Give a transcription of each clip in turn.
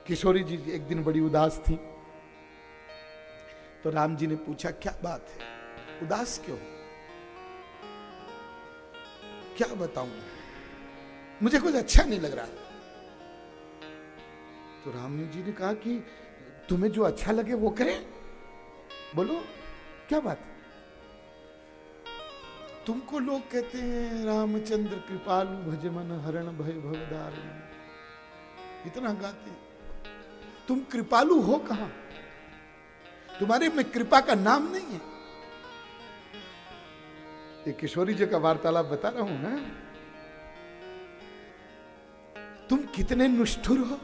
किशोरी जी एक दिन बड़ी उदास थी, तो राम जी ने पूछा क्या बात है, उदास क्यों? क्या बताऊं, मुझे कुछ अच्छा नहीं लग रहा। तो राम जी ने कहा कि तुम्हें जो अच्छा लगे वो करें, बोलो क्या बात है? तुमको लोग कहते हैं रामचंद्र कृपालु भज मन हरण भय भवदारिणी, इतना गाते, तुम कृपालु हो कहां? तुम्हारे में कृपा का नाम नहीं है। ये किशोरी जी का वार्तालाप बता रहा हूं ना। तुम कितने निष्ठुर हो।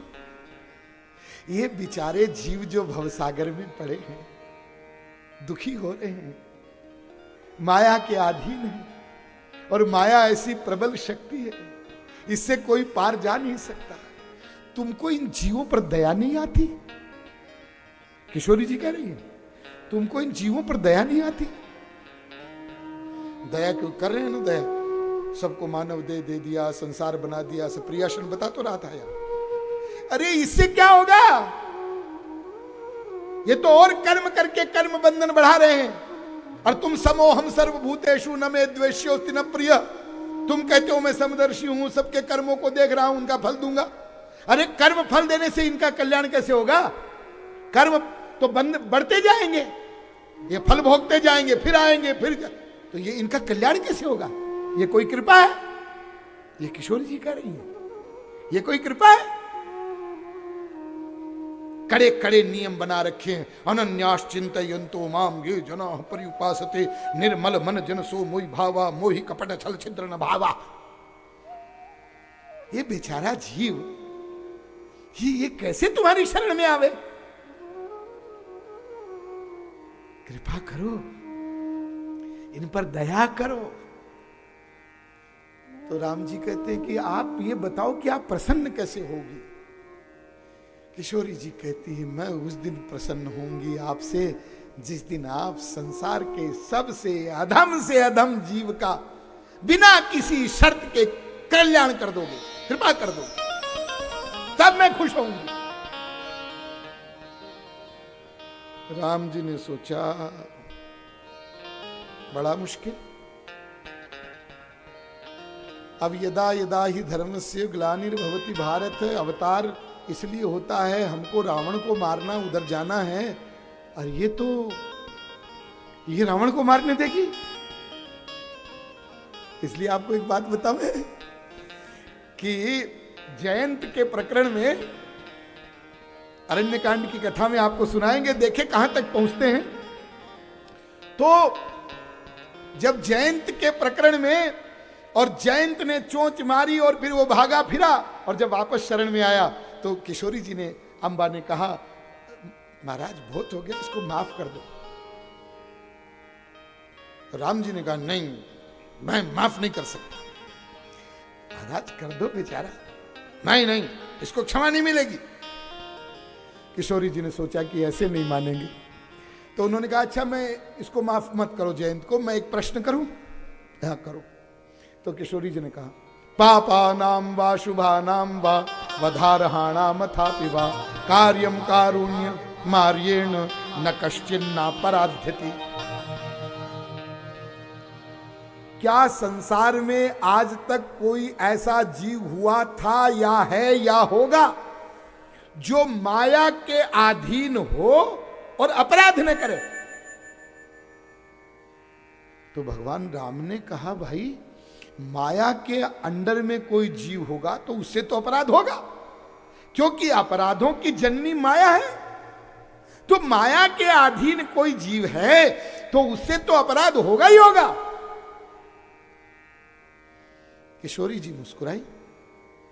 ये बेचारे जीव जो भवसागर में पड़े हैं, दुखी हो रहे हैं, माया के अधीन है, और माया ऐसी प्रबल शक्ति है, इससे कोई पार जा नहीं सकता। तुमको इन जीवों पर दया नहीं आती? किशोरी जी कह रही है, तुमको इन जीवों पर दया नहीं आती? दया क्यों कर रहे हैं ना? दया सबको मानव दे दिया, संसार बना दिया, सप्रियाशन बता तो रहा था यार। अरे इससे क्या होगा? ये तो और कर्म करके कर्म बंधन बढ़ा रहे हैं। और तुम समोहम सर्वभूतेषु न मे द्वेष्योस्ति न प्रिय, तुम कहते हो मैं समदर्शी हूं, सबके कर्मों को देख रहा हूं, उनका फल दूंगा। अरे कर्म फल देने से इनका कल्याण कैसे होगा? कर्म तो बढ़ते जाएंगे, ये फल भोगते जाएंगे, फिर आएंगे, तो ये इनका कल्याण कैसे होगा? ये कोई कृपा है? ये किशोरी जी कह रही है, ये कोई कृपा है? कड़े कड़े नियम बना रखे हैं। अनन्यास चिंतयन्तो माम ये जनाः पर्युपासते निर्मल मन जनसो मोहि भावा मोहि कपट छल छिद्र न भावा। ये बेचारा जीव ये कैसे तुम्हारी शरण में आवे? कृपा करो, इन पर दया करो। तो राम जी कहते हैं कि आप ये बताओ कि आप प्रसन्न कैसे होगी? किशोरी जी कहती है, मैं उस दिन प्रसन्न होंगी आपसे जिस दिन आप संसार के सबसे अधम से अधम जीव का बिना किसी शर्त के कल्याण कर दोगे, कृपा कर दोगे, तब मैं खुश होंगी। राम जी ने सोचा बड़ा मुश्किल। अब यदा यदा ही धर्मस्य ग्लानिर्भवति भारत, अवतार इसलिए होता है हमको रावण को मारना, उधर जाना है, और ये रावण को मारने देगी? इसलिए आपको एक बात बताऊं कि जयंत के प्रकरण में, अरण्यकांड की कथा में आपको सुनाएंगे, देखे कहां तक पहुंचते हैं। तो जब जयंत के प्रकरण में, और जयंत ने चोंच मारी और फिर वो भागा फिरा, और जब वापस शरण में आया तो किशोरी जी ने, अंबा ने कहा, महाराज बहुत हो गया, इसको माफ कर दो। राम जी ने कहा नहीं, मैं माफ नहीं कर सकता। महाराज कर दो बेचारा। नहीं नहीं, इसको क्षमा नहीं मिलेगी। किशोरी जी ने सोचा कि ऐसे नहीं मानेंगे, तो उन्होंने कहा अच्छा मैं इसको माफ मत करो जयंत को, मैं एक प्रश्न करूं? हाँ करो। तो किशोरी जी ने कहा, पापानां वा शुभानां वा वधारहाणाम अथापि वा कार्यं कारुण्य मार्येण न कश्चिन्नापराध्यति। क्या संसार में आज तक कोई ऐसा जीव हुआ था या है या होगा जो माया के अधीन हो और अपराध न करे? तो भगवान राम ने कहा, भाई माया के अंडर में कोई जीव होगा तो उससे तो अपराध होगा, क्योंकि अपराधों की जननी माया है। तो माया के अधीन कोई जीव है तो उससे तो अपराध होगा ही होगा। किशोरी जी मुस्कुराई,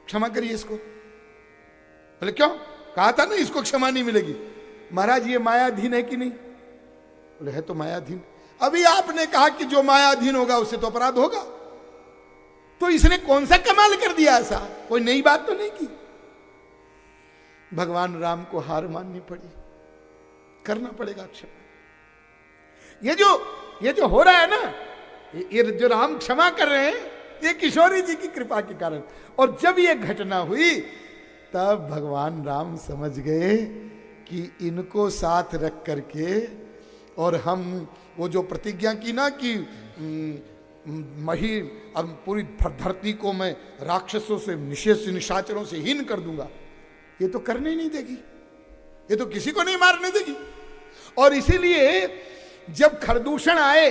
क्षमा करिए इसको। बोले क्यों? कहा था ना इसको क्षमा नहीं मिलेगी। महाराज ये मायाधीन है कि नहीं? बोले है तो मायाधीन। अभी आपने कहा कि जो मायाधीन होगा उससे तो अपराध होगा, तो इसने कौन सा कमाल कर दिया? ऐसा कोई नई बात तो नहीं की। भगवान राम को हार माननी पड़ी, करना पड़ेगा क्षमा। ये जो हो रहा है ना, ये जो राम क्षमा कर रहे हैं, ये किशोरी जी की कृपा के कारण। और जब ये घटना हुई तब भगवान राम समझ गए कि इनको साथ रख करके और हम वो जो प्रतिज्ञा की ना कि मही और पूरी धरती को मैं राक्षसों से निशाचरों से हीन कर दूंगा, ये तो करने ही नहीं देगी, ये तो किसी को नहीं मारने देगी। और इसीलिए जब खरदूषण आए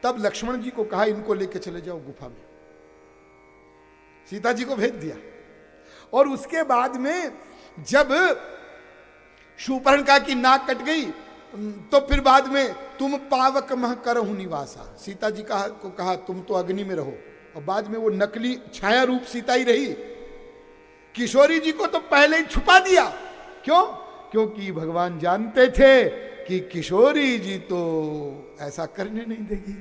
तब लक्ष्मण जी को कहा इनको लेके चले जाओ गुफा में, सीता जी को भेज दिया। और उसके बाद में जब शूर्पणखा की नाक कट गई तो फिर बाद में तुम पावक मह करहु निवासा, सीता जी को कहा तुम तो अग्नि में रहो, और बाद में वो नकली छाया रूप सीता ही रही। किशोरी जी को तो पहले ही छुपा दिया, क्यों? क्योंकि भगवान जानते थे कि किशोरी जी तो ऐसा करने नहीं देगी।